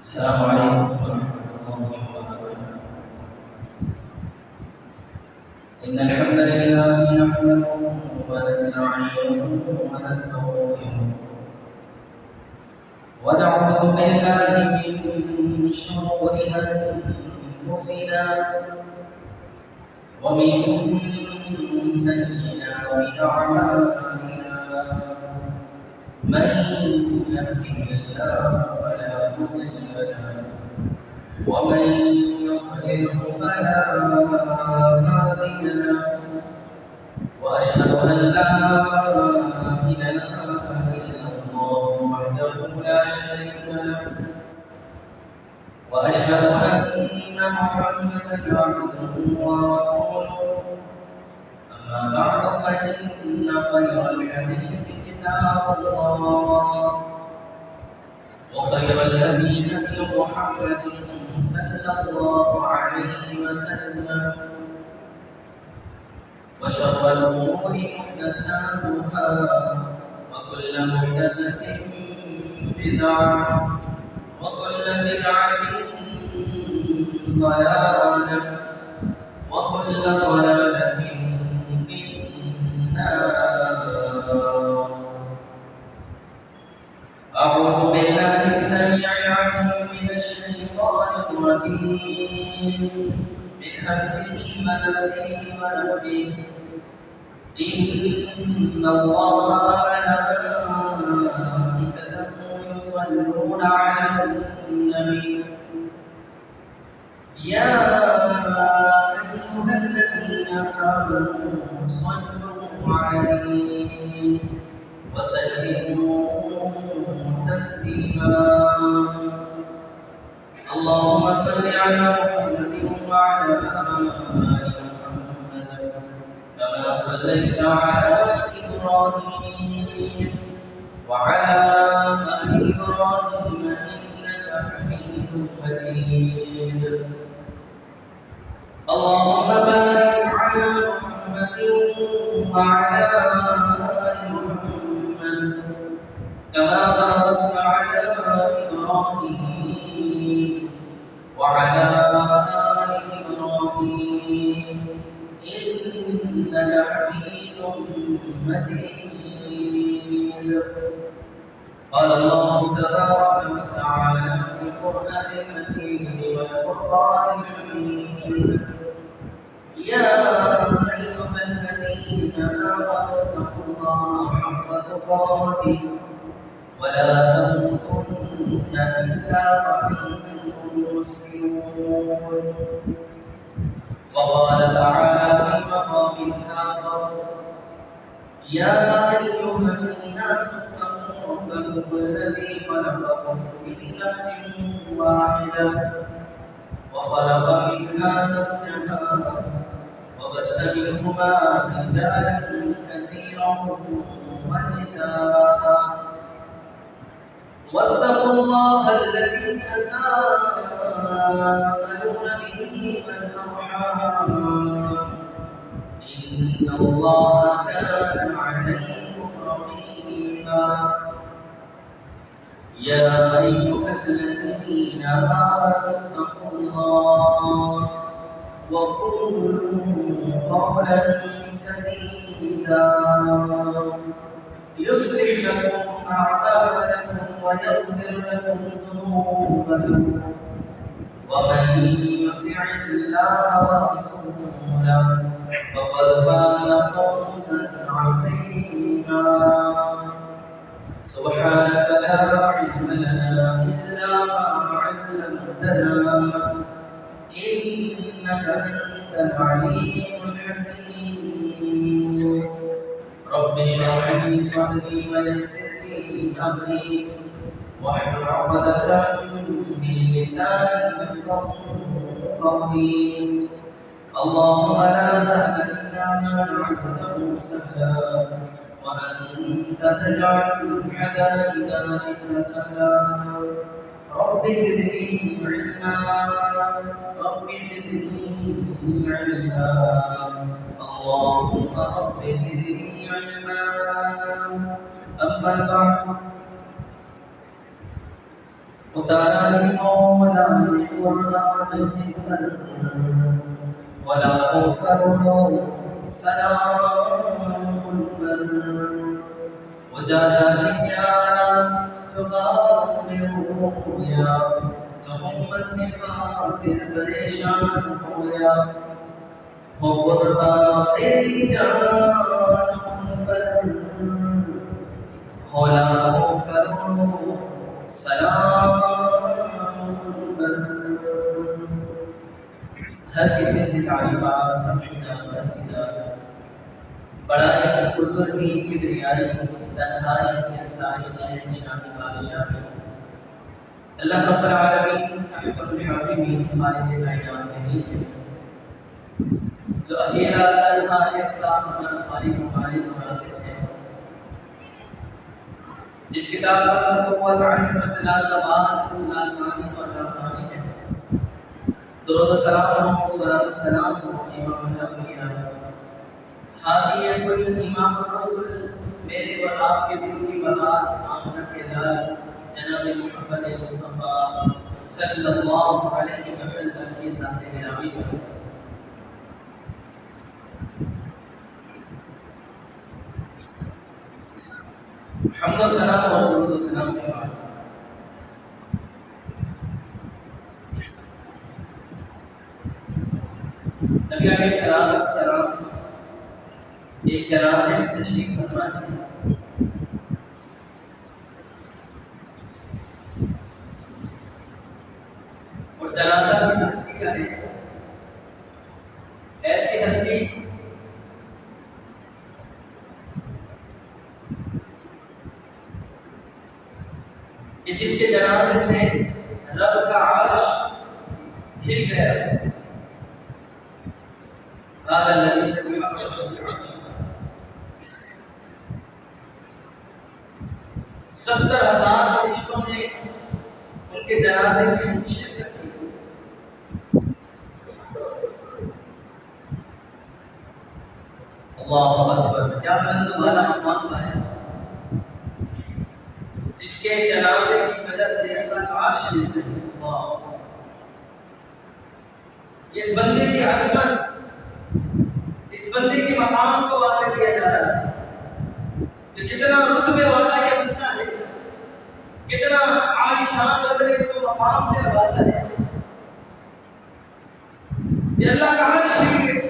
السلام عليكم ورحمة الله وبركاته. إن الحمد لله نحمده ونستعينه ونستغفره ونعوذ بالله من شرور أنفسنا ومن سيئات أعمالنا. من يهده الله فلا مضل له ومن يضلله فلا هادي له. وأشهد أن لا إله إلا الله وحده لا شريك له وأشهد أن محمدا عبده ورسوله. أما بعد فإن خير الحديث كتاب الله وخير الهدي هدي محمد صلى الله عليه وسلم وشر الأمور محدثاتها وكل محدثة بدعة وكل بدعة ضلالة وكل ضلالة في النار. أعوذ بالله السميع العليم من الشيطان الرجيم من همزه ونفسه ونفخه. إن الله وملائكته يصلون على النبي يا أيها الذين آمنوا صلوا عليه وسلموا تسليما. اللهم صل على محمد وعلى آل محمد كما صليت على إبراهيم وعلى آل إبراهيم إنك حميد مجيد. اللهم بارك على محمد وعلى آل محمد كما باركت على إبراهيم وعلى آل إبراهيم إنك حميد مجيد. قال الله تبارك وتعالى في القرآن المجيد والفرقان الحميد يا أيها الذين آمنوا اتقوا الله حق تقاته ولا تموتن إلا وأنتم مسلمون. وقال تعالى في مقام آخر يا أيها الناس اتقوا ربكم الذي خلقكم من نفس واحدة وخلق منها زوجها وبث منهما رجالا كثيرا ونساء واتقوا الله الذي تساءلون به والأرحام إن الله كان عليكم رقيبا. يا أيها الذين آمنوا اتقوا الله وقولوا قولا سديدا يصلح لكم أعمالكم ويغفر لكم ذنوبكم ومن يطع الله ورسوله فقد فاز فوزا عظيما. سبحانك لا علم لنا إلا ما علمتنا إنك أنت العليم الحكيم. رب اشرح لي صدري ويسر لي أمري واحلل عقدة من لساني يفقهوا قولي. اللهم لا سهل إلا ما جعلته سهلا وأنت تجعل الحزن إذا شئت سهلا. رب زدني علما رب زدني علما اللهم رب زدني علما. أما بعد اتارا ہے مولا نے قرآن جن پر، ولاکھوں کروڑوں سلام ان پر، وہ جا جا کے پیارا جو غار میں رویا، جو امت کی خاطر پریشان ہویا، ہو قربان تیری جان ان پر، ہو لاکھوں کروڑوں سلام ان پر۔ ہر کسی کی تعریفات، تمجیدات، تنزیلات، بڑائی، بزرگی، کبریائی، تنہائی، یکتائی، شہنشاہی، بادشاہی اللہ رب العالمین احکم الحاکمین خالق کائنات کے لیے ہے، جو اکیلا تنہا یکتا ہمارا خالق و مالک و رازق ہے، جس کتاب کا قوت عظمت لا زوال لا ثانی اور لا فانی ہے۔ درود و سلام ہو، صلاۃ و سلام ہو امام الانبیاء، ہادی کل امام الرسل، میرے اور آپ کے دل کی بہار آمنہ کے لال جناب محمد مصطفیٰ صلی اللہ علیہ وسلم کی ذات گرامی پر۔ حمد و سلام اور درود و سلام کے بعد نبی علیہ السلام ایک جنازے میں تشریف فرما ہے، اور جنازہ کس ہستی کا ہے؟ ایسی ہستی کہ جس کے جنازے سے رب کا عرش ہل گیا، هذا الذي تتحرك به العرش، 70,000 فرشتوں نے ان کے جنازے میں شرکت کی۔ اللہ اکبر، کیا بلند و بالا مقام پایا، جس کے جنازے کی وجہ سے اللہ کا عرش ہل گیا۔ اس بندے کی عظمت، اس بندے کے مقام کو واضح کیا جا رہا ہے کہ کتنا رتبے والا یہ بندہ ہے، کتنا عالی شان رب نے اس کو مقام سے نوازا ہے کہ اللہ کا عرش ہل گیا۔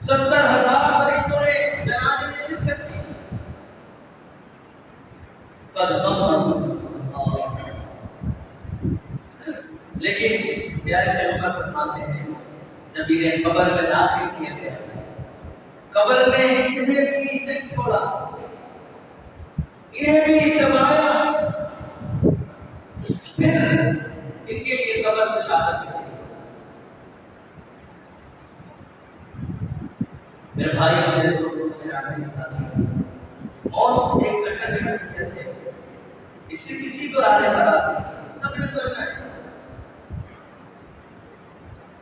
70,000 فرشتوں نے جنازے میں شرکت کی۔ قد غم لیکن پیارے پیغمبر فرماتے ہیں جب انہیں قبر میں داخل کیا گیا، قبر میں انہیں بھی نہیں چھوڑا، انہیں بھی دبایا، پھر ان کے لیے قبر مشاہدہ کی۔ میرے بھائی اور میرے دوستوں، میرے عزیز ساتھی، موت ایک اٹل حقیقت ہے، اس سے کسی کو راہ برات نہیں، سب نے کرنا ہے۔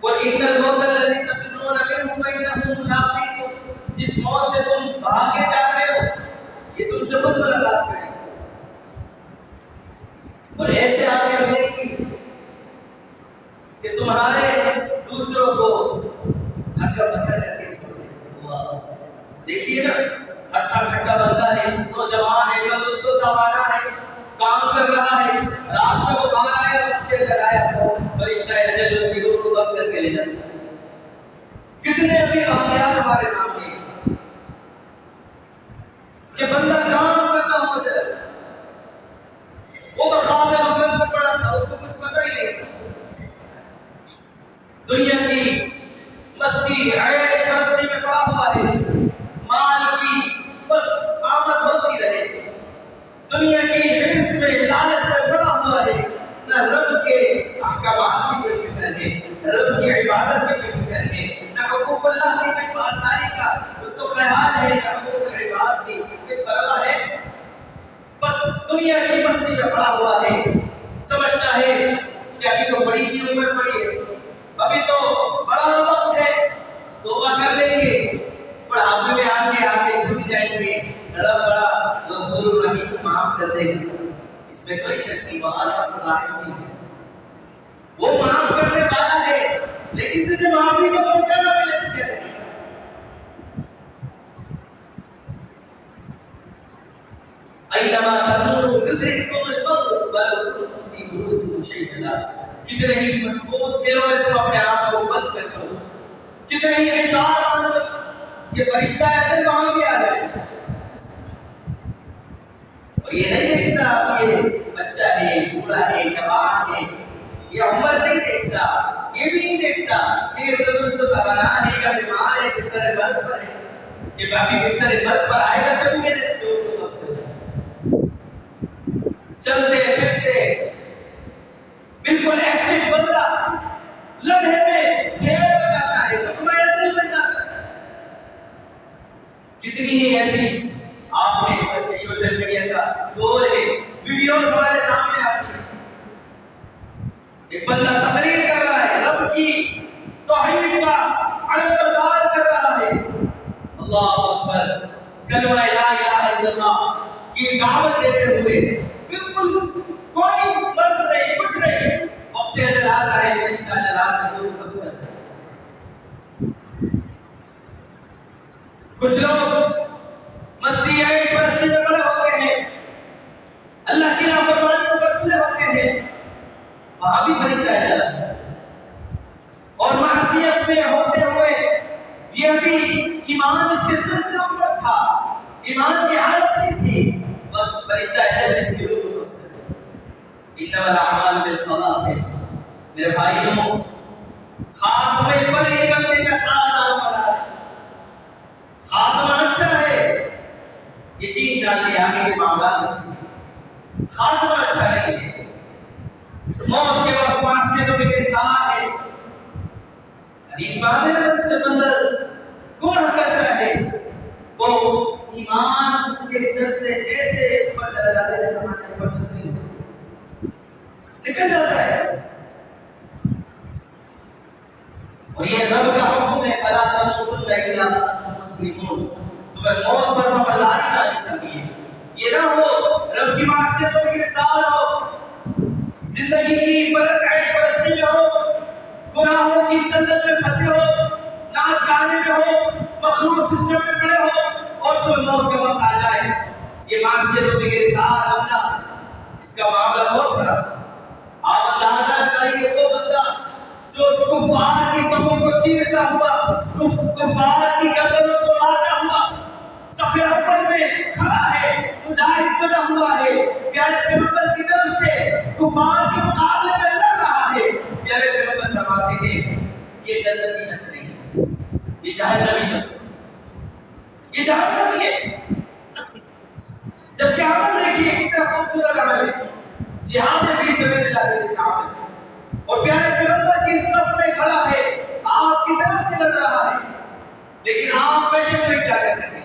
وَإِنَّ الْمَوْتَ الَّذِي تَفِرُّونَ مِنْهُ فَإِنَّهُ مُلَاقِيكُمْ، جس موت سے تم بھاگے جا رہے ہو یہ تم سے خود ملاقات کرے گی، اور ایسے آگے ملے گی کہ تمہارے دوسروں کو ہکا بکا کر کے چھوڑ دے۔ دیکھیے نا، ہٹا کھٹا بندہ ہے، نوجوان ہے، تندرست و توانا ہے، کام کر رہا ہے، رات میں بخار آیا، پتے جلایا، فرشتہ اجل اس کی روح کو قبض کر کے لے جاتا ہے۔ کتنے ابھی واقعات ہمارے سامنے ہیں کہ بندہ کام کرتا ہو جائے، وہ تو خواب غفلت میں پڑا تھا، اس کو کچھ پتہ ہی نہیں، دنیا کی مستی عیش مستی میں پڑا ہوا ہے، مال کی بس آمد ہوتی رہے، دنیا کی حرص میں لالچ میں پڑا ہوا ہے، نہ رب کے احکامات کی کوئی فکر ہے، رب کی عبادت کی کوئی فکر ہے، نہ حقوق اللہ کی کوئی پاسداری کا اس کو خیال ہے، نہ حقوق العباد کی کوئی پرواہ ہے، بس دنیا کی مستی میں پڑا ہوا ہے، سمجھتا ہے کہ ابھی تو بڑی ہی عمر پڑی ہے، ابھی تو بڑا وقت ہے، توبہ کر لیں گے، بڑھاپے میں آ کے جھک جائیں گے، رب بڑا غفور غفور الرحیم معاف کر دے گا، اس میں کوئی شک نہیں، وہ ارحم الراحمین ہے، وہ معاف کرنے والا ہے، لیکن تجھے معافی کا موقع نہ ملے تو کیا کرے گا؟ اینما تکونوا یدرککم الموت ولو کنتم فی بروج مشیدہ، کتنے ہی مضبوط قلعوں میں تم اپنے آپ کو بند کر لو، کتنے ہی حصار مان لو، یہ فرشتہ اجل وہاں بھی آ جائے گا، اور یہ نہیں دیکھتا اب یہ بچہ ہے، بوڑھا ہے، جوان ہے، یہ عمر نہیں دیکھتا، یہ بھی نہیں دیکھتا کہ یہ تندرست توانا ہے یا بیمار ہے، کس طرح مرض پر ہے، کہ ابھی کس طرح مرض پر آئے گا تبھی میں نے اس کو مقصد چلتے پھرتے بالکل ایکٹیو بندہ لمحے میں پھیر ہو جاتا ہے، لقمہ اجل بن جاتا ہے۔ کتنی ہی ایسی آپ نے سوشل میڈیا کا دور ہے، ویڈیوز ہمارے سامنے آتی ہیں، ایک بندہ تقریر کر رہا ہے، رب کی توحید کا علم بردار کر رہا ہے، اللہ اکبر، کلمہ لا الہ الا اللہ کی دعوت دیتے ہوئے بالکل کوئی مرض نہیں، کچھ نہیں، وقت اجل آتا ہے، فرشتہ اجل آتا ہے، وہ قبض کرتا ہے۔ کچھ لوگ مستی عیش پرستی میں پڑے ہوتے ہیں، اللہ کی نافرمانیوں پر تلے ہوتے ہیں، وہاں بھی فرشتہ اجل آتا ہے، اور معصیت میں ہوتے ہوئے یہ ابھی ایمان اس کے سر سے اوپر تھا، ایمان کی حالت نہیں تھی، وقت فرشتہ اجل اس کی روح کو قبض کرتا ہے۔ انما الاعمال بالخواتیم، میرے بھائیوں، خاتمے پر ہی بندے کا سارا دار مدار ہے، خاتمہ اچھا ہے، یقین جان لے آگے کے معاملات اچھے ہیں، خاتمہ اچھا نہیں ہے، موت کے وقت معصیتوں میں گرفتار ہے، حدیث میں آتا ہے جب بندہ گناہ کرتا ہے تو ایمان اس کے سر سے ایسے اوپر چلا جاتا ہے جیسے ہمارے اوپر چھتری نکل جاتا ہے، اور یہ رب کا حکم ہے فلا تموتن الا وانتم مسلمون، تمہیں موت پر خبرداری دینی چاہیے، یہ نہ ہو رب کی معصیتوں میں گرفتار ہو، زندگی کی بلند عیش پرستی میں ہو، گناہوں کی دلدل میں پھنسے ہو، ناچ گانے میں ہو، مخلوق سسٹم میں پڑے ہو، اور تمہیں موت کا وقت آ جائے، یہ معصیتوں میں گرفتار بندہ، اس کا معاملہ بہت خراب۔ آپ اندازہ لگائیے وہ بندہ جو کفار کی صفوں کو چیرتا ہوا، کفار کی گردنوں کو مارتا ہوا، صف اول میں کھڑا ہے، مجاہد بنا ہوا ہے، پیارے پیغمبر کی طرف سے کفار کے مقابلے میں لڑ رہا ہے، پیارے پیغمبر فرماتے ہیں یہ جنتی شخص نہیں ہے، یہ جہنمی شخص ہے، یہ جہنمی ہے۔ جبکہ عمل دیکھیے کتنا خوبصورت عمل ہے، جہاد فی سبیل اللہ کے جیسا عمل، اور پیارے پیغمبر کی صف میں کھڑا ہے، آپ کی طرف سے لڑ رہا ہے، لیکن آپ پیشن میں کیا کر رہے ہیں؟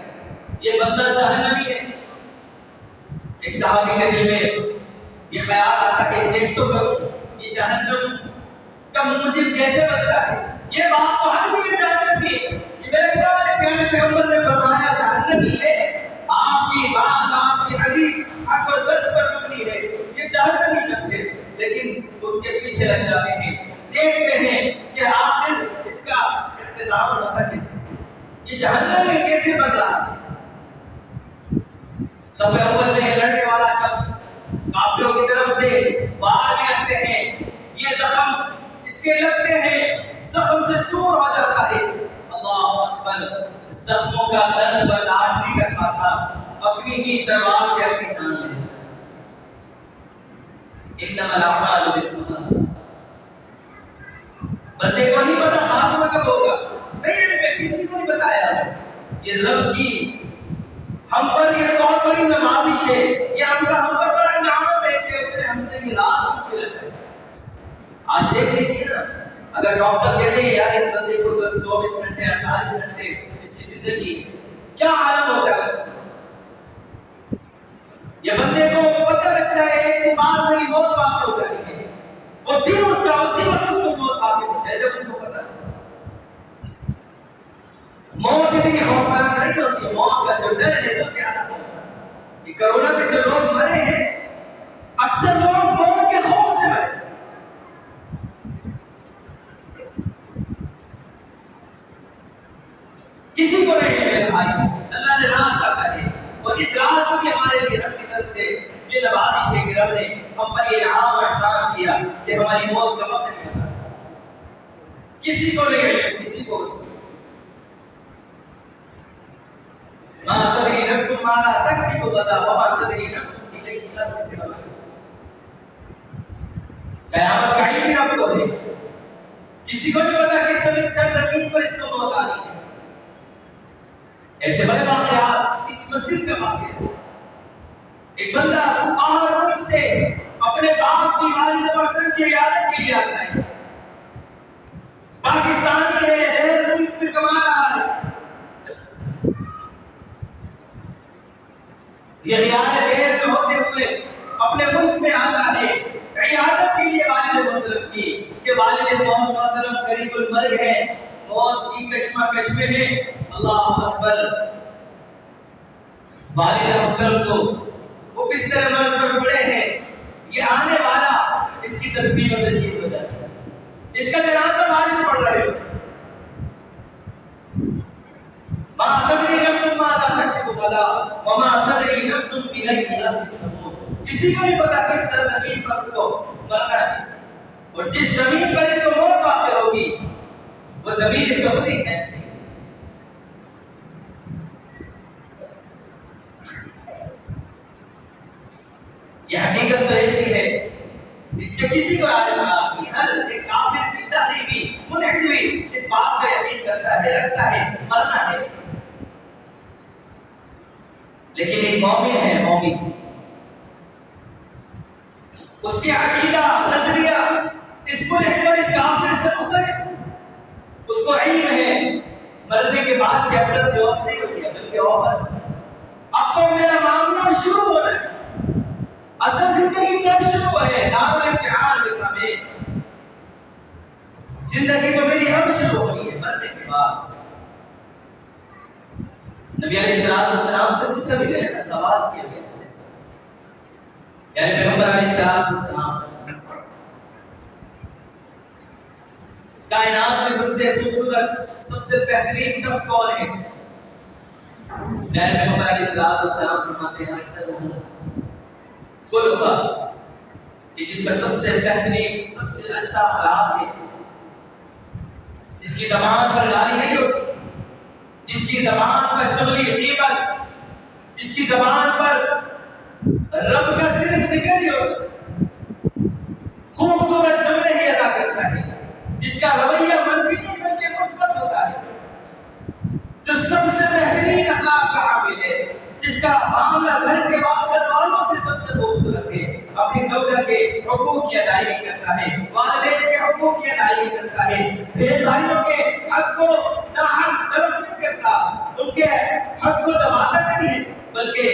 یہ بندہ جہنمی ہے۔ ایک صحابی کے دل میں یہ خیال آتا ہے چیک تو کروں یہ جہنم کا موجب کیسے بنتا ہے، یہ بات تو ہٹ بھی ہے جہنمی ہے، یہ میرے پیارے پیغمبر نے فرمایا جہنمی ہے، آپ کی بات آپ کی حدیث حق اور سچ پر مبنی ہے، یہ جہنمی شخص ہے، لیکن اس کے پیچھے لگ جاتے ہیں، دیکھتے ہیں کہ آخر اس کا اختتام ہوتا کیسے، یہ جہنمی کیسے بن رہا ہے۔ صف اول میں لڑنے والا شخص کافروں کی طرف سے باہر بھی لگتے ہیں، یہ زخم اس کے لگتے ہیں، زخم سے چور ہو جاتا ہے، اللہ اکبر، زخموں کا درد برداشت نہیں کر پاتا، اپنی ہی تلوار سے اپنی جان لے لیتا ہے۔ انما الاعمال بالخواتیم، بندے کو نہیں پتا خاتمہ کب ہوگا، میں کسی کو نہیں بتایا، یہ رب کی ہم پر یہ بہت بڑی نوازش ہے، یہ رب کا ہم پر بڑا انعام ہے کہ اس نے ہم سے یہ راز مغفرت ہے۔ آج دیکھ لیجیے نا، اگر ڈاکٹر کہتے ہیں یار اس بندے کو 24 گھنٹے 48 گھنٹے اس کی زندگی، کیا عالم ہوتا ہے اس وقت؟ یہ بندے کو پتہ لگ جائے ایک دن بعد میری موت واقع ہو جائے گی، وہ دن اس کا اسی وقت اس کو موت واقع ہو جائے جب اس کو پتہ ہے۔ موت اتنی خوفناک نہیں ہوتی، موت کا جو ڈر ہے وہ زیادہ ہوتا ہے۔ کہ کرونا میں جو لوگ مرے ہیں اکثر لوگ موت کے خوف سے مرے. کسی کو نہیں ہے میرے بھائی. اللہ نے راز رکھا ہے اور اس راز کو بھی ہمارے لیے رب کی طرف سے یہ نوازش ہے کہ رب نے ہم پر یہ انعام اور احسان کیا کہ ہماری موت کا وقت نہیں پتا. کسی کو نہیں ہے, کسی کو نہیں. ما تدری نفس ماذا تکسب غدا وما تدری نفس بأي أرض تموت. قیامت کا علم بھی رب کو ہے. کسی کو نہیں پتا کس سرزمین پر اس کو موت آنی ہے. ایسے بڑے واقعات, اس مسجد کا واقعہ, ایک بندہ باہر ملک سے اپنے باپ کی والد محترم کی عیادت کے لیے آتا ہے. پاکستانی ہے, غیر ملک میں کما رہا ہے. یہ غیار دیر میں ہوتے ہوئے اپنے ملک میں آتا ہے عیادت کے لیے والد محترم کی, کہ والد محترم قریب المرگ ہے, موت کی کشمکش میں ہے. اللہ اکبر. والد محترم تو وہ بستر مرض پر پڑے ہیں, یہ آنے والا اس کی تدبیر و تجہیز ہو جاتی ہے. اس کا جنازہ والد پڑھ رہے ہو. ما تدری نفس ماذا تکسب غدا وما تدری نفس بأي أرض تموت. کسی کو نہیں پتا کس سرزمین پر اس کو مرنا ہے, اور جس زمین پر اس کو موت واقع ہوگی وہ زمین اس کو خود ہی کھینچ لے گی. یہ حقیقت تو ایسی ہے, اس سے کسی کو راضی مراد نہیں. ہر ایک کافر بھی, دہری بھی, ملحد بھی اس بات کا یقین کرتا ہے, رکھتا ہے, مرنا ہے. لیکن ایک مومن ہے, مومن, اس کی عقیدہ, نظریہ اس ملحد اور اس کافر سے مختلف. اس کو علم ہے مرنے کے بعد چیپٹر کلوز نہیں ہو گیا, بلکہ اور اب تو میرا معاملہ شروع ہونا ہے. اصل زندگی تو اب شروع ہے, دارالامتحان لکھا میں. زندگی تو میری اب شروع ہونی ہے مرنے کے بعد. نبی علیہ السلام سے پوچھا بھی گیا, سوال کیا گیا, یعنی پیغمبر علیہ السلام کائنات میں سب سے خوبصورت, سب سے بہترین شخص کون ہے؟ یعنی پیغمبر علیہ السلام فرماتے ہیں اکثر خلقہ, کہ جس کا سب سے بہترین, سب سے اچھا اخلاق ہے, جس کی زبان پر گالی نہیں ہوتی, جس کی زبان پر چغلی, غیبت, جس کی زبان پر رب کا صرف ذکر ہی ہوتا, خوبصورت جملے ہی ادا کرتا ہے, جس کا رویہ منفی نہیں بلکہ مثبت ہوتا ہے, جو سب سے بہترین اخلاق کا حامل ہے, جس کا معاملہ گھر کے گھر والوں سے سب سے خوبصورت ہے, اپنی زوجہ کے حقوق کی ادائیگی کرتا ہے, والدین کے حقوق کی ادائیگی کرتا ہے, بہن بھائیوں کے حق کو ناحق طلب نہیں کرتا, ان کے حق کو دباتا نہیں ہے, بلکہ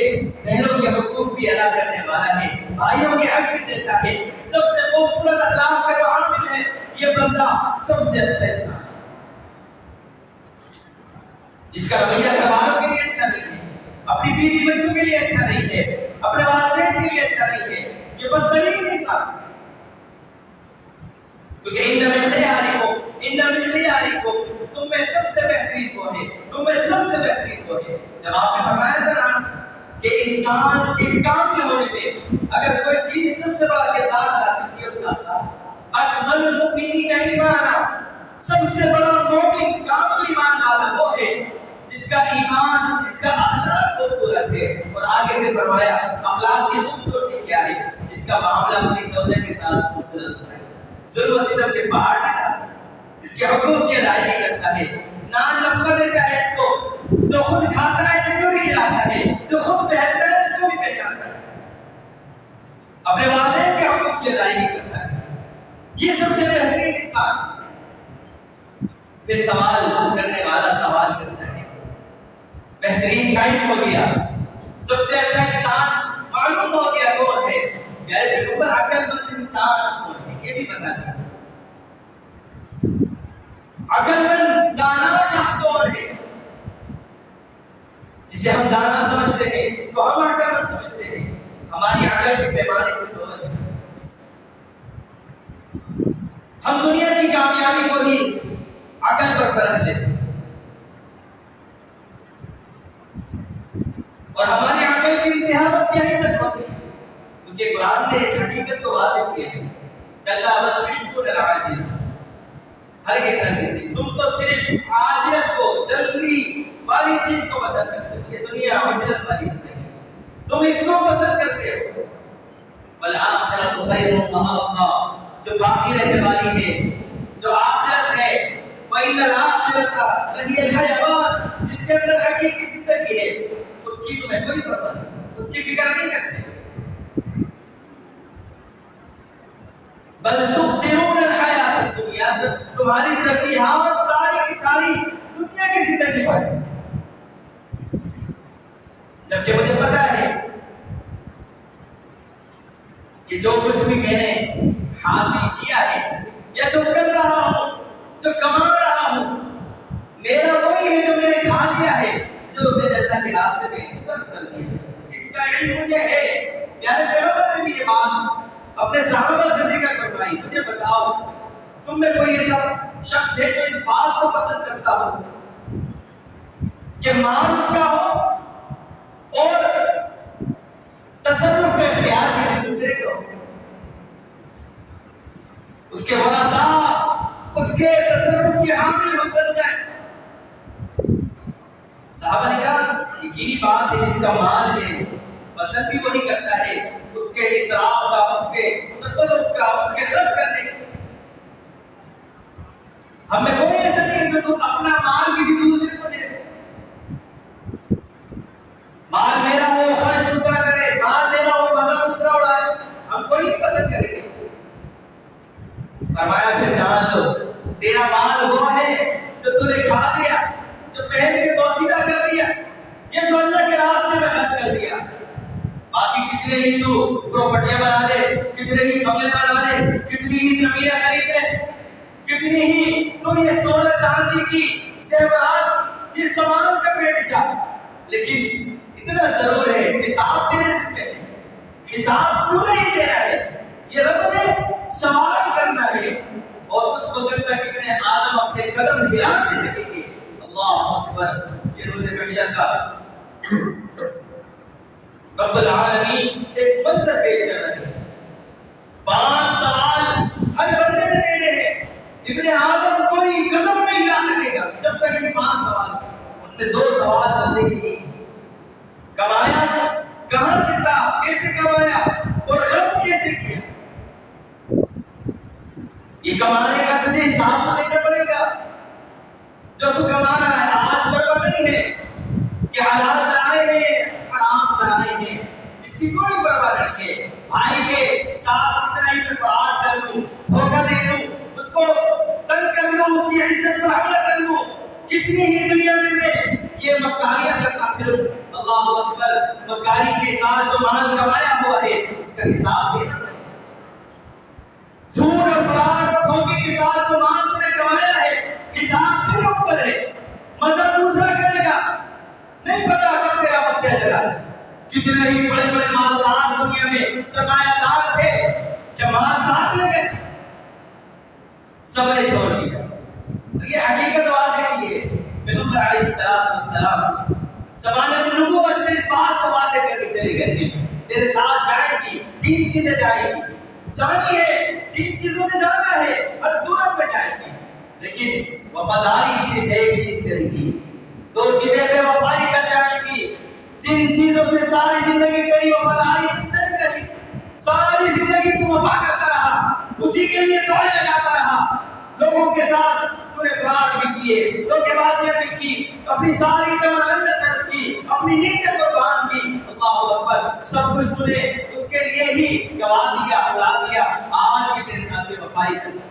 بہنوں کے حقوق بھی ادا کرنے والا ہے, بھائیوں کے حق بھی دیتا ہے. سب سے خوبصورت اخلاق کا جو حامل ہے یہ بندہ سب سے اچھا انسان, جس کا رویہ گھر والوں کے لیے اچھا نہیں ہے, اپنی بیوی بچوں کے لیے اچھا نہیں ہے, اپنے والدین کے لیے اچھا نہیں ہے, یہ بدترین انسان. کیونکہ ان من خیارکم, تم میں سب سے بہترین کو ہے, تم میں سب سے بہترین کو ہے. جب آپ نے فرمایا تھا نا کہ انسان کے کامل ہونے میں اگر کوئی چیز سب سے بڑا کردار ادا کرتی ہے اس کا اخلاق. اکمل المؤمنین ایمانا, سب سے بڑا مومن کامل ایمان والا وہ ہے جس کا ایمان, جس کا اخلاق خوبصورت ہے. اور آگے پھر فرمایا اخلاق کی خوبصورتی کیا ہے, اس کا معاملہ اپنی زوجہ کے ساتھ خوبصورت ہوتا ہے, ظلم و ستم کے پہاڑ نہیں ڈالتا, اس کے حقوق کی ادائیگی کرتا ہے, نان نفقہ دیتا ہے اس کو, جو خود کھاتا ہے اس کو بھی کھلاتا ہے, جو خود پہنتا ہے اس کو بھی پہناتا ہے, اپنے والدین کے حقوق کی ادائیگی کرتا ہے. یہ سب سے بہترین انسان. پھر سوال کرنے والا سوال کرتا ہے, بہترین ٹائم ہو گیا, سب سے اچھا انسان معلوم ہو گیا کون ہے, یعنی پیغمبر عقل مند انسان کون ہے یہ بھی بتا دیا. عقل مند دانا شخص کون ہے, جسے ہم دانا سمجھتے ہیں، جس کو ہم عقل مند سمجھتے ہیں، ہماری عقل کے پیمانے کچھ اور ہیں۔ ہم دنیا کی کامیابی کو ہی عقل پر پرکھ لیتے ہیں، اور ہماری عقل کی انتہا بس یہیں تک ہوتی ہے، کیونکہ قرآن نے اس حقیقت کو واضح کیا ہے، کلا بل تحبون العاجلہ، ہرگز نہیں، تم تو صرف عاجلت کو، جلدی والی چیز کو پسند کرتے ہو، یہ دنیا عاجلت والی زندگی، تم اس کو پسند کرتے ہو۔ والآخرۃ خیر وابقیٰ، جو باقی رہنے والی ہے، جو آخرت ہے، وإن الآخرۃ لہی الحیوان، جس کے اندر حقیقی زندگی ہے، اس کی تمہیں کوئی پرواہ نہیں، اس کی فکر نہیں کرتے۔ بل تؤثرون الحیاۃ الدنیا، تمہاری ترجیحات ساری کی ساری دنیا کی زندگی پر ہے، جبکہ مجھے پتا ہے کہ جو کچھ بھی میں نے حاصل کیا ہے یا جو کر رہا ہوں، جو کما رہا ہوں، میرا وہی ہے جو میں نے کھا لیا ہے، جو میں نے اللہ کے راستے میں صرف کر دیا ہے، اس کا علم مجھے ہے۔ یعنی پیغمبر نے بھی یہ بات اپنے صحابہ سے ذکر کروائی، مجھے بتاؤ تم میں کوئی ایسا شخص ہے جو اس بات کو پسند کرتا ہو کہ مال اس کا ہو اور تصرف کا اختیار کسی دوسرے کو ہو، اس کے ورثاء اس کے تصرف کے حامل ہو بن جائے؟ صحابہ نے کہا یقینی بات ہے، جس کا مال ہے پسند بھی وہی کرتا ہے، اس کے اسراف کا، اس کے تصرف کا، اس کے خرچ کرنے کا۔ ہم میں کوئی ایسا نہیں جو اپنا مال کسی دوسرے کو دے، مال میرا ہو خرچ دوسرا کرے، مال میرا ہو مزہ دوسرا اڑائے، ہم کوئی نہیں پسند کریں گے۔ فرمایا پھر جان لو تیرا مال وہ ہے جو تو نے کھا لیا، جو پہن کے بوسیدہ کر دیا، یہ جو اللہ کے راستے میں خرچ کر دیا، باقی کتنے ہی تو پراپرٹیاں بنا دے، کتنے ہی بنگلے بنا دے، کتنی ہی زمینیں خرید لے، کتنی ہی تو یہ سونا چاندی کی زیورات یہ سامان کا بیٹھ جا، لیکن اتنا ضرور ہے حساب تیرے سے پہ، حساب تو نہیں دینا ہے، یہ رب نے سوال کرنا ہے، اور اس وقت تک ابن آدم اپنے قدم ہلا نہیں سکیں گے۔ اللہ اکبر، یہ روز محشر کا رب العالمین ایک منظر پیش کر رہے ہیں۔ 5 سوال ہر بندے نے دینے ہیں، ابن آدم کوئی قدم نہیں ہلا سکے گا جب تک ان 5 سوال، ان میں 2 سوال بندے کے لیے، کمایا کہاں سے تھا، کیسے کمایا اور خرچ کیسے کیا؟ یہ کمانے کا تجھے حساب تو دینا پڑے گا، جو تو کما رہا ہے آج پرواہ نہیں ہے کہ حلال ذرائع ہیں حرام ذرائع ہیں، اس کی کوئی پرواہ نہیں ہے۔ بھائی کے ساتھ کتنا ہی میں فراڈ کر لوں، دھوکہ دے لوں، اس کو تنگ کر لوں، اس کی عزت پر حملہ کر لوں، کتنی ہی دنیا میں یہ مکاریاں کرتا پھروں، اللہ اکبر، مکاری کے ساتھ جو مال کمایا ہوا ہے اس کا حساب دینا پڑے گا۔ جھوٹ اور فراڈ اور دھوکے کے ساتھ جو مال تو نے کمایا ہے حساب تیرے اوپر ہے، مزہ دوسرا کرے گا، نہیں پتا کب تیرا وقت چلا جائے۔ کتنے ہی بڑے بڑے مالدار دنیا میں سرمایہ دار تھے، کیا مال ساتھ لے گئے؟ سب نے چھوڑ دیا۔ یہ حقیقت واضح کی ہے پیغمبر علیہ السلام زبان نبوت سے اس بات کو واضح کر کے چلے گئے ہیں، تیرے ساتھ جائیں گی، 3 چیزیں جائیں گی، جانی ہے 3 چیزوں میں جانا ہے، ہر صورت میں جائیں گی، لیکن وفاداری صرف ایک چیز کرے گی، 2 چیزیں بے وفائی کر جائیں گی، جن چیزوں سے ساری زندگی تیری وفاداری منسلک رہی، ساری زندگی تو وفا کرتا رہا، اسی کے لیے دوڑے لگاتا رہا، لوگوں کے ساتھ تو نے فراڈ بھی کیے، دھوکے بازیاں بھی کی، اپنی ساری تمنائیں صرف کی، اپنی نیتیں قربان کی، اللہ اکبر، سب کچھ تو نے اس کے لیے ہی گوا دیا، اڑا دیا، آج یہ تیرے ساتھ بے وفائی کر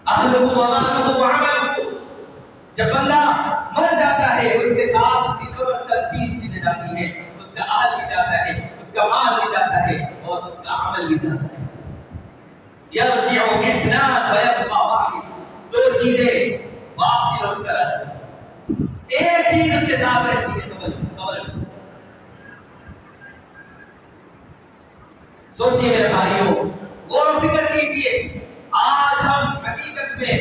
اہلہ ومالہ وعملہ۔ جب بندہ مر جاتا ہے اس کے ساتھ اس کی قبر تک 3 چیزیں جاتی ہیں، اس کا اہل بھی جاتا ہے، اس کا مال بھی جاتا ہے اور اس کا عمل بھی جاتا ہے۔ یرجع اثنان ویبقى واحد، 2 چیزیں واپسی لوٹ کر آ جاتی ہیں، ایک چیز اس کے ساتھ رہتی ہے، قبر۔ سوچئے میرے بھائیوں، غور و فکر کیجئے، آج ہم حقیقت میں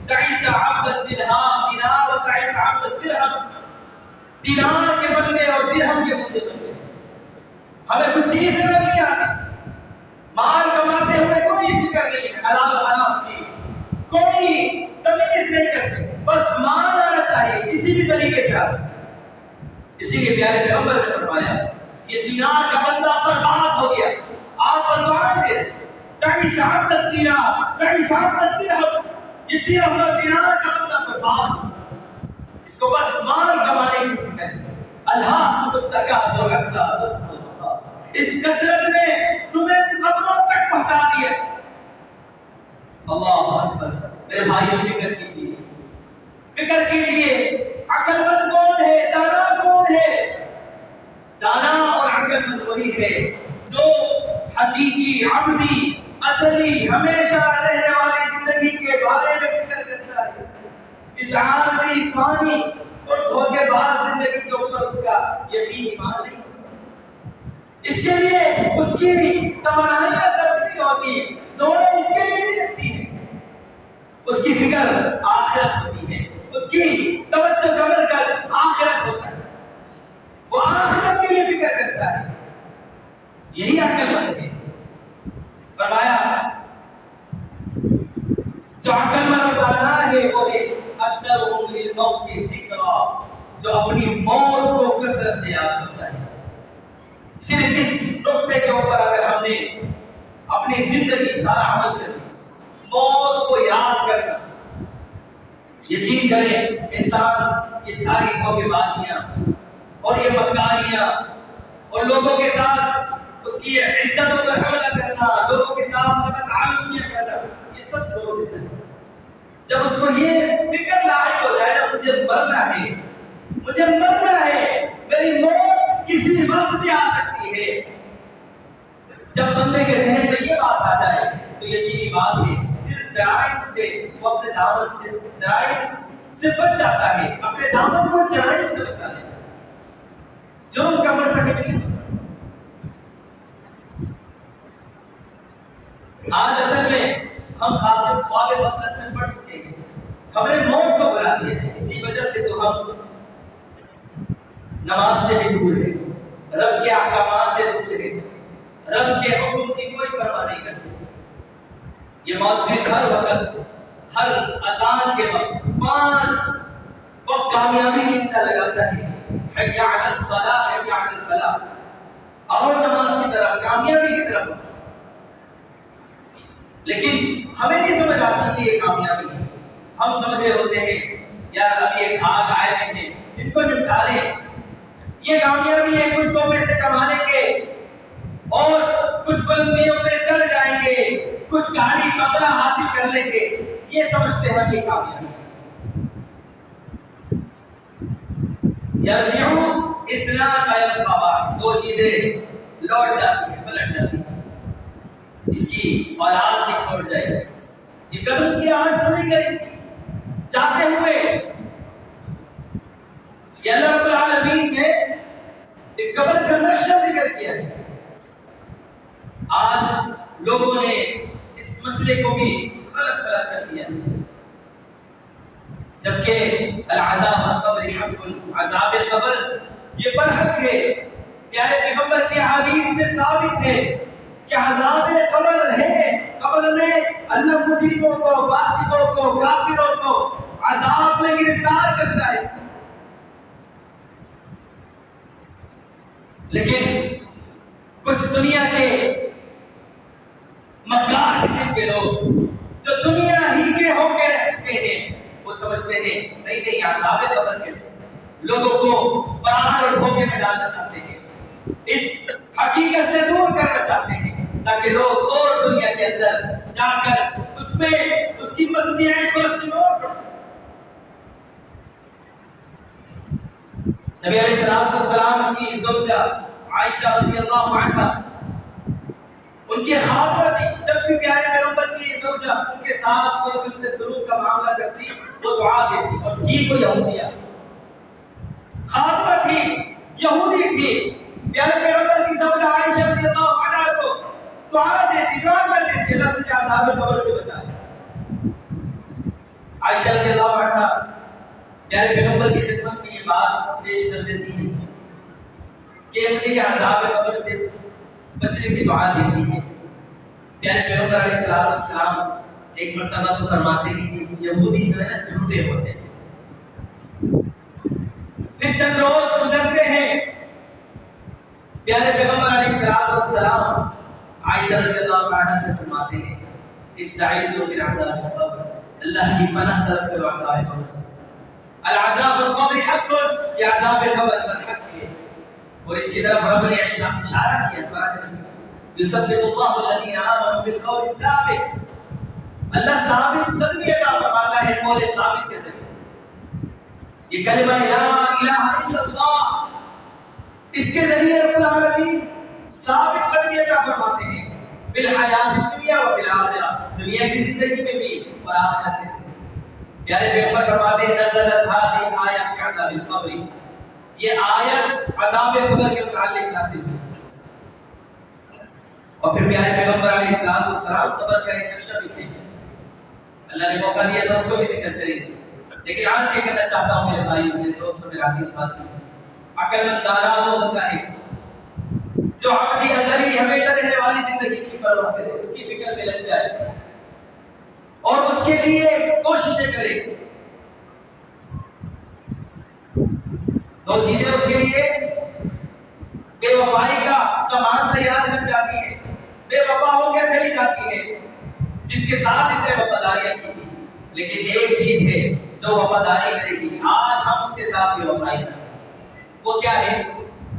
تعیس عبد الدرہم، دینار و تعیس عبد الدرہم، دینار کے بندے اور درہم کے بندے بن گئے۔ ہمیں کچھ چیز نظر نہیں آتی، مال کماتے ہوئے کوئی فکر نہیں ہے حلال و حرام کی، کوئی تمیز نہیں کرتے، بس مال آنا چاہیے کسی بھی طریقے سے آ جائے۔ اسی لیے پیارے پیغمبر نے فرمایا کہ دینار کا بندہ برباد ہو گیا۔ آپ دعائیں دیں، تعیس عبد الدینار، تعیس عبد الدرہم، یہ درہم اور دینار کا بندہ برباد ہو، اس کو بس مال کمانے کی فکر ہے۔ الہاکم التکاثر حتی زرتم المقابر، اس کثرت نے تمہیں قبروں تک پہنچا دیا۔ اللہ اکبر، میرے بھائیوں فکر کیجئے، فکر کیجئے، عقل مند کون ہے، دانا کون ہے؟ دانا اور عقل مند وہی ہے جو حقیقی، عبدی، اصلی، ہمیشہ رہنے والی زندگی کے بارے میں فکر کرتا ہے۔ اس عارضی، فانی اور دھوکے باز زندگی کے اوپر اس کا یقین ایمان نہیں، اس کے لیے اس کی توانائیاں صرف نہیں ہوتی، دوڑیں اس کے لیے نہیں لگتی ہیں، اس کی فکر آخرت ہوتی ہے، اس کی توجہ کا مرکز آخرت ہوتا ہے، وہ آخرت کے لیے فکر کرتا ہے۔ یہی عقل مند ہے۔ فرمایا جو عقل مند اور دانا ہے وہ ہے اکثرهم للموت ذکرا، جو اپنی موت کو کثرت سے یاد کرتا ہے۔ صرف اس نقطے کے اوپر اگر ہم نے اپنی زندگی سارا عمل کر لیا، موت کو یاد کرنا، یقین کریں انسان یہ ساری دھوکے بازیاں اور یہ مکاریاں اور لوگوں کے ساتھ اس کی عزتوں پر حملہ کرنا، لوگوں کے ساتھ قطع تعلقیاں کرنا، یہ سب چھوڑ دیتا ہے۔ جب اس کو یہ فکر لاحق ہو جائے نا، مجھے مرنا ہے، مجھے مرنا ہے، میری موت کسی وقت بھی آ سکتی ہے، جب بندے کے ذہن میں یہ بات آ جائے تو یقینی بات ہے پھر جرائم سے وہ اپنے دامن سے، جرائم سے بچ جاتا ہے، اپنے دامن کو جرائم سے بچا لیتا ہے، جرم کا مرتکب نہیں ہوتا۔ آج اصل میں ہم خواب غفلت میں پڑ چکے ہیں، ہم نے موت کو بلا دیا ہے، اسی وجہ سے تو ہم نماز سے بھی دور ہیں، رب کے احکامات سے دور ہیں، رب کے حکم کی کوئی پرواہ نہیں کرتے۔ یہ مؤذن ہر وقت، ہر اذان کے وقت 5 وقت کامیابی کی ندا لگاتا ہے، حی علی الصلاۃ، حی علی الفلاح، اور نماز کی طرف، کامیابی کی طرف۔ لیکن ہمیں نہیں سمجھ آتی کہ یہ کامیابی ہے، ہم سمجھ رہے ہوتے ہیں یار ابھی ایک بھاگ آئے ہوئے ہیں، ان کو نمٹا لیں، یہ کامیابی ہے کچھ تو پیسے کمانے کے اور کچھ بلندیوں پہ چڑھ جائیں گے، کچھ گاڑی بنگلہ حاصل کر لیں گے، یہ سمجھتے ہیں یہ کامیابی ہے۔ یرجعون اثنان ویبقى واحد، 2 چیزیں لوٹ جاتی ہیں، پلٹ جاتی ہیں، اس کی اولاد بھی چھوڑ جائے گی۔ یہ قدم کی آج سمجھ گئی چاہتے ہوئے یہ اللہ رب العالمین نے ایک قبر کا نقشہ ذکر کیا ہے۔ آج لوگوں نے اس مسئلے کو بھی غلط کر دیا ہے، جبکہ العذاب القبر حق، عذاب قبر یہ برحق ہے۔ پیارے پیغمبر کی حدیث سے ثابت ہے کہ عذاب قبر ہے، قبر میں اللہ مجرموں کو، فاسقوں کو، کافروں کو عذاب میں گرفتار کرتا ہے۔ لیکن کچھ دنیا کے مکار قسم کے لوگ جو دنیا ہی کے ہو کے رہ چکے ہیں، وہ سمجھتے ہیں نہیں نہیں عذاب قبر کیسے، لوگوں کو فراڈ اور دھوکے میں ڈالنا چاہتے ہیں، اس حقیقت سے دور کرنا چاہتے ہیں تاکہ لوگ اور دنیا کے اندر جا کر اس میں اس کی مستی عیش مستی میں اور پڑ سکیں۔ نبی علیہ السلام کی زوجہ عائشہ رضی اللہ عنہا ان کی خاتمہ تھی، جب بھی پیارے پیغمبر کی زوجہ ان کے ساتھ کوئی حسن سلوک کا معاملہ کرتی وہ دعا دیتی، اور تھی وہ یہودیہ، خاتمہ تھی، یہودی تھی، پیارے پیغمبر کی زوجہ عائشہ رضی اللہ عنہا کو دعا دیتی، دعا کر دیتی اللہ تجھے عذاب قبر سے بچائے۔ عائشہ رضی اللہ عنہا پیارے پیغمبر کی خدمت میں یہ بات پیش کر دیتی ہیں کہ مجھے یہ عذاب قبر سے بچنے کی دعا دیتی ہے۔ پیارے پیغمبر علیہ السلام ایک مرتبہ تو فرماتے ہیں کہ یہودی جو ہے نا جھوٹے ہوتے ہیں۔ پھر چند روز گزرتے ہیں، پیارے پیغمبر علیہ السلام عائشہ رضی اللہ عنہا سے فرماتے ہیں استعیذوا من عذاب القبر، اللہ کی پناہ طلب کرو عذاب قبر سے۔ العذاب القبر حق، یہ عذاب قبر پر حق ہے۔ اور اس کی طرف رب نے اشارہ کیا قرآن مجید، یثبت اللہ الذین آمنوا بالقول الثابت، اللہ ثابت قدمی عطا فرماتا ہے قول ثابت کے ذریعے۔ یہ کلمہ لا الہ الا اللہ، اس کے ذریعے رب العالمین ثابت قدمی عطا فرماتے ہیں فی الحیات الدنیا و فی الآخرہ، دنیا کی زندگی میں بھی اور آخرت کی زندگی۔ پیارے پیغمبر فرماتے ہیں نزلت هذه الآیہ فی عذاب القبر، یہ آیت عذاب قبر کے متعلق نازل ہوئی۔ اور پھر پیارے پیغمبر علیہ السلام قبر کا ایک نقشہ بھی کھینچے، اللہ نے موقع دیا تو اس کو بھی ذکر کریں گے، لیکن آج یہ کرنا چاہتا ہوں میرے بھائی، میرے دوستوں، میرے عزیز ساتھی، عقل مند دانا وہ ہوتا ہے جو ابدی ازلی ہمیشہ رہنے والی زندگی کی پرواہ کرے، اس کی فکر میں لگ جائے اور اس کے لیے کوششیں کرے۔ دو چیزیں اس کے لیے بے وفائی کا سامان تیار بن جاتی ہے، بے وفا ہو کر چلی جاتی ہے جس کے ساتھ اس نے وفاداریاں کی تھی، لیکن ایک چیز ہے جو وفاداری کرے گی، آج ہم اس کے ساتھ بے وفائی کریں، وہ کیا ہے؟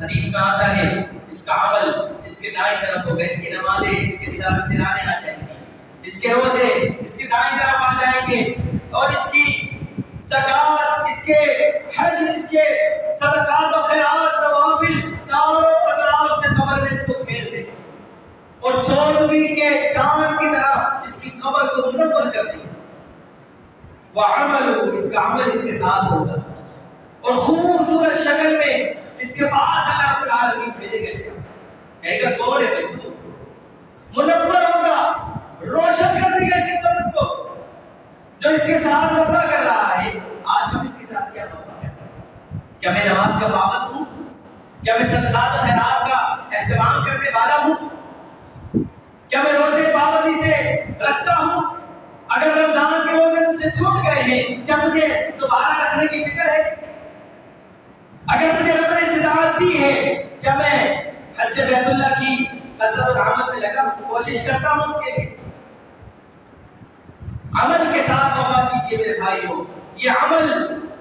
حدیث میں آتا ہے اس کا عمل اس کے دائیں طرف ہوگا، اس کی نمازیں اس کے سرانے آ جائیں گی، اس کے روزے اس کے دائیں طرف آ جائیں گے، اور اس کی زکات، اس کے حج، اس کے صدقات و خیرات نوافل چاروں اطراف سے قبر میں اس کو گھیر دیں اور 14ویں کے چاند کی طرح اس کی قبر کو منور کر دیں۔ وعمل، اس کا عمل اس کے ساتھ ہوگا اور خوبصورت شکل میں اس کے پاس اللہ رب العالمین بھیجے گا، اس کا کہے گا کون ہے بھائی تو؟ منور ہوگا، روشن کر دے گا اس کی قبر کو، جو اس کے ساتھ وفا کر رہا ہے۔ آج ہم اس کے ساتھ کیا وفا کرتے ہیں؟ کیا میں نماز کا پابند ہوں؟ کیا میں صدقات و خیرات کا اہتمام کرنے والا ہوں؟ کیا میں روزے پابندی سے رکھتا ہوں؟ اگر رمضان کے روزے مجھ سے چھوٹ گئے ہیں کیا مجھے دوبارہ رکھنے کی فکر ہے؟ اگر مجھے رب نے استطاعت دی ہے کیا میں حج بیت اللہ کی قصد اور آمد میں لگا کوشش کرتا ہوں اس کے لیے؟ عمل کے ساتھ وفا کیجیے میرے بھائیوں، یہ عمل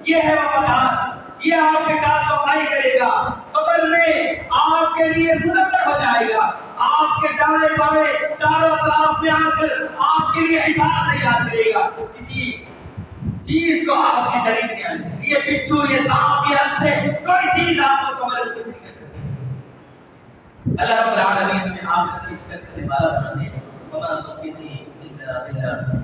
یہ ہے وفادار، یہ آپ کے ساتھ وفائی کرے گا، قبر میں آپ کے لیے منور ہو جائے گا، آپ کے دائیں بائیں چاروں اطراف میں آ کر آپ کے لیے حساب تیار کرے گا، کسی چیز کو آپ کے قریب نہیں آنے، یہ بچھو، یہ سانپ، یہ اسے، کوئی چیز آپ کو قبر میں کچھ نہیں کر سکتی۔ اللہ رب العالمین ہمیں آخرت کی فکر کرنے والا بنا دے۔ وما توفیقی الا باللہ۔